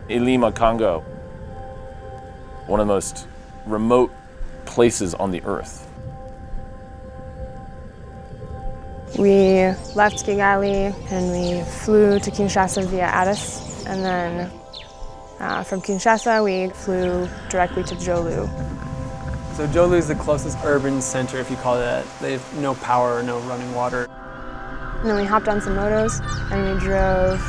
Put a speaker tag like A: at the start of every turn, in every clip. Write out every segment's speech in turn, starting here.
A: Ilima, Congo, one of the most remote places on the earth.
B: We left Kigali and we flew to Kinshasa via Addis, and then from Kinshasa we flew directly to Jolu.
C: So Jolu is the closest urban center, if you call it that. They have no power, no running water.
B: And then we hopped on some motos and we drove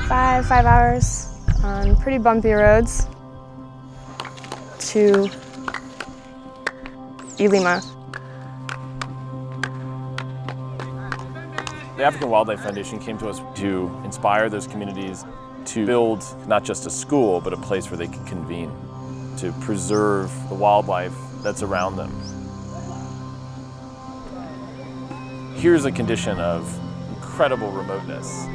B: five hours on pretty bumpy roads to Ilima.
A: The African Wildlife Foundation came to us to inspire those communities to build not just a school, but a place where they can convene, to preserve the wildlife that's around them. Here's a condition of incredible remoteness.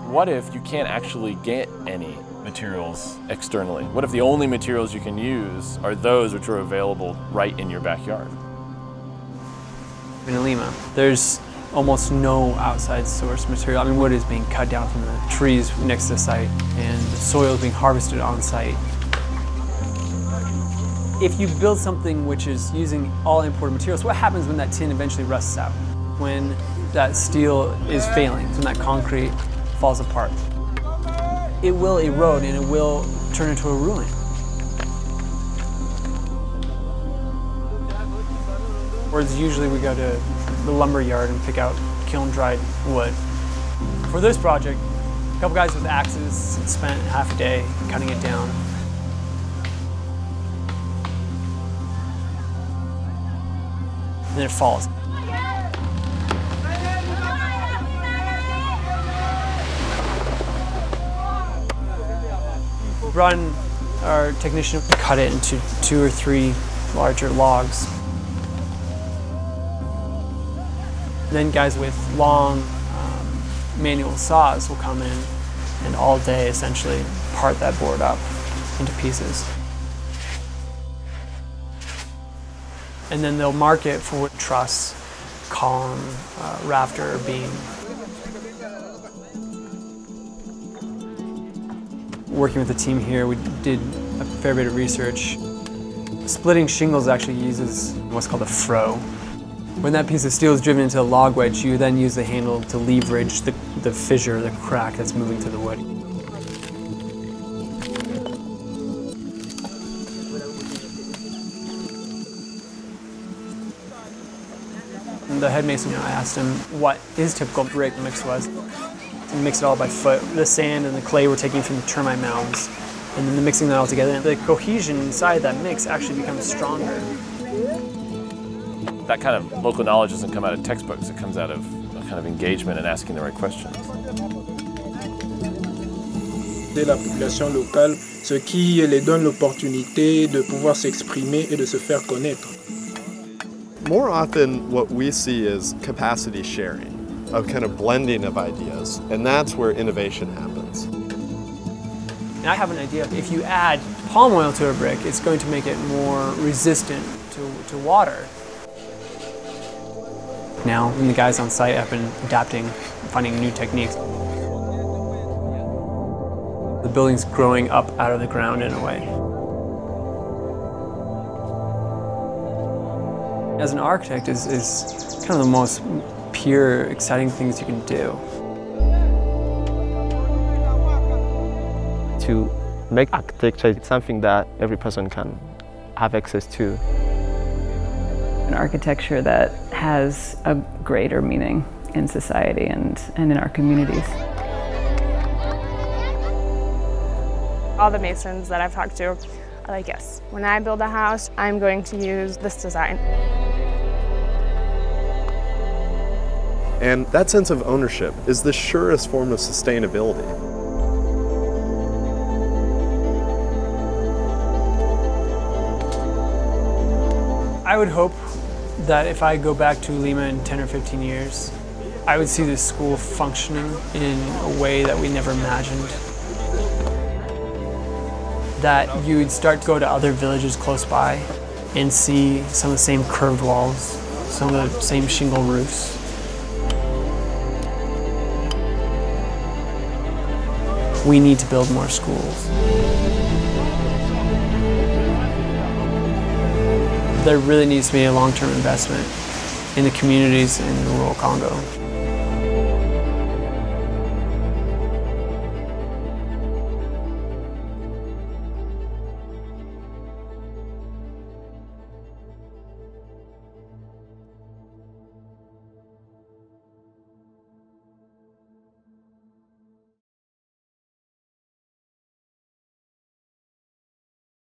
A: What if you can't actually get any materials externally? What if the only materials you can use are those which are available right in your backyard?
C: In Ilima, there's almost no outside source material. I mean, wood is being cut down from the trees next to the site, and the soil is being harvested on site. If you build something which is using all imported materials, what happens when that tin eventually rusts out? When that steel is failing, when that concrete falls apart? It will erode and it will turn into a ruin. Whereas usually we go to the lumber yard and pick out kiln-dried wood. For this project, a couple guys with axes spent half a day cutting it down. And then it falls. We brought in our technician to cut it into 2 or 3 larger logs. Then guys with long manual saws will come in and all day essentially part that board up into pieces. And then they'll mark it for truss, column, rafter, or beam. Working with the team here, we did a fair bit of research. Splitting shingles actually uses what's called a froe. When that piece of steel is driven into a log wedge, you then use the handle to leverage the fissure, the crack that's moving through the wood. The head mason, I asked him what his typical brick mix was. We mixed it all by foot. The sand and the clay we're taking from the termite mounds, and then mixing that all together. And the cohesion inside that mix actually becomes stronger.
A: That kind of local knowledge doesn't come out of textbooks, it comes out of a kind of engagement and asking the right questions.
D: La population locale, ce qui les donne l'opportunité de pouvoir s'exprimer et de se faire connaître.
E: More often what we see is capacity sharing, a kind of blending of ideas, and that's where innovation happens.
C: And I have an idea, if you add palm oil to a brick, it's going to make it more resistant to water. Now, the guys on site have been adapting, finding new techniques. The building's growing up out of the ground in a way. As an architect is kind of the most pure, exciting things you can do.
F: To make architecture something that every person can have access to.
G: An architecture that has a greater meaning in society and in our communities.
B: All the masons that I've talked to are like, yes, when I build a house, I'm going to use this design.
E: And that sense of ownership is the surest form of sustainability.
C: I would hope that if I go back to Ilima in 10 or 15 years, I would see this school functioning in a way that we never imagined. That you would start to go to other villages close by and see some of the same curved walls, some of the same shingle roofs. we need to build more schools. There really needs to be a long-term investment in the communities in rural Congo.